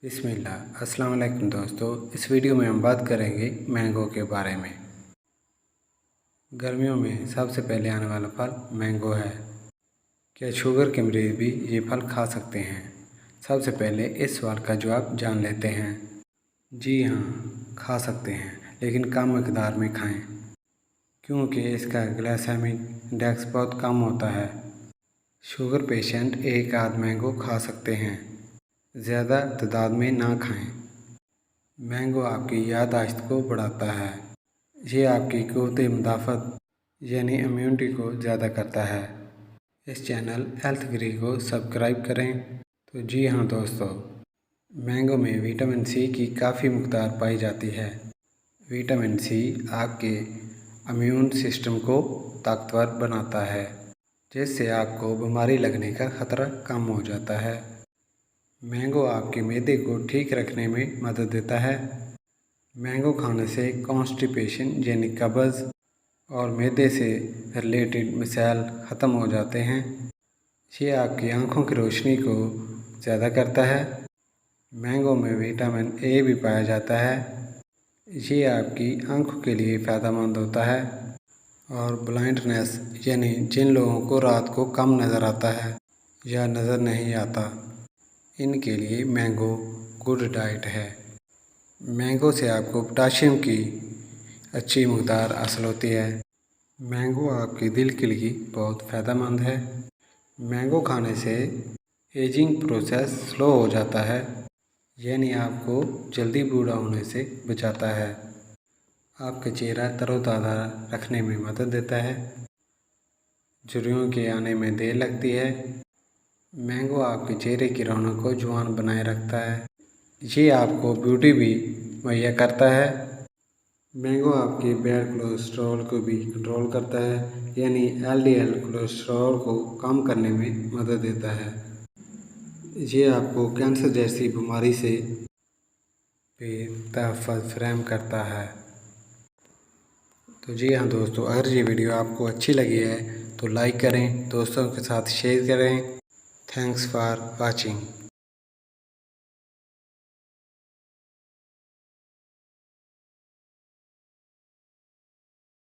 बिस्मिल्लाह अस्सलाम वालेकुम दोस्तों। इस वीडियो में हम बात करेंगे मैंगो के बारे में। गर्मियों में सबसे पहले आने वाला फल मैंगो है। क्या शुगर के मरीज़ भी ये फल खा सकते हैं? सबसे पहले इस सवाल का जवाब जान लेते हैं। जी हाँ, खा सकते हैं, लेकिन कम मकदार में खाएं, क्योंकि इसका ग्लाइसेमिक इंडेक्स बहुत कम होता है। शुगर पेशेंट एक आध मैंगो खा सकते हैं, ज़्यादा तादाद में ना खाएं। मैंगो आपकी याददाश्त को बढ़ाता है। ये आपकी क़ुव्वत मुदाफ़त यानी इम्यूनिटी को ज़्यादा करता है। इस चैनल हेल्थ ग्री को सब्सक्राइब करें। तो जी हाँ दोस्तों, मैंगो में विटामिन सी की काफ़ी मकदार पाई जाती है। विटामिन सी आपके इम्यून सिस्टम को ताकतवर बनाता है, जिससे आपको बीमारी लगने का ख़तरा कम हो जाता है। मैंगो आपके मैदे को ठीक रखने में मदद देता है। मैंगो खाने से कॉन्स्टिपेशन यानी कब्ज़ और मैदे से रिलेटेड मसाइल ख़त्म हो जाते हैं। ये आपकी आँखों की रोशनी को ज़्यादा करता है। मैंगो में विटामिन ए भी पाया जाता है। ये आपकी आँखों के लिए फ़ायदेमंद होता है। और ब्लाइंडनेस यानी जिन लोगों को रात को कम नज़र आता है या नज़र नहीं आता, इनके लिए मैंगो गुड डाइट है। मैंगो से आपको पोटाशियम की अच्छी मकदार हासिल होती है। मैंगो आपके दिल के लिए बहुत फ़ायदेमंद है। मैंगो खाने से एजिंग प्रोसेस स्लो हो जाता है, यानी आपको जल्दी बूढ़ा होने से बचाता है। आपका चेहरा तरोताज़ा रखने में मदद देता है। झुर्रियों के आने में देर लगती है। मैंगो आपके चेहरे की रौनक को जवान बनाए रखता है। ये आपको ब्यूटी भी मुहैया करता है। मैंगो आपके बैड कोलेस्ट्रॉल को भी कंट्रोल करता है, यानी एलडीएल कोलेस्ट्रॉल को कम करने में मदद देता है। ये आपको कैंसर जैसी बीमारी से भी तहफ़्फ़ुज़ फराहम करता है। तो जी हाँ दोस्तों, अगर ये वीडियो आपको अच्छी लगी है तो लाइक करें, दोस्तों के साथ शेयर करें। Thanks for watching.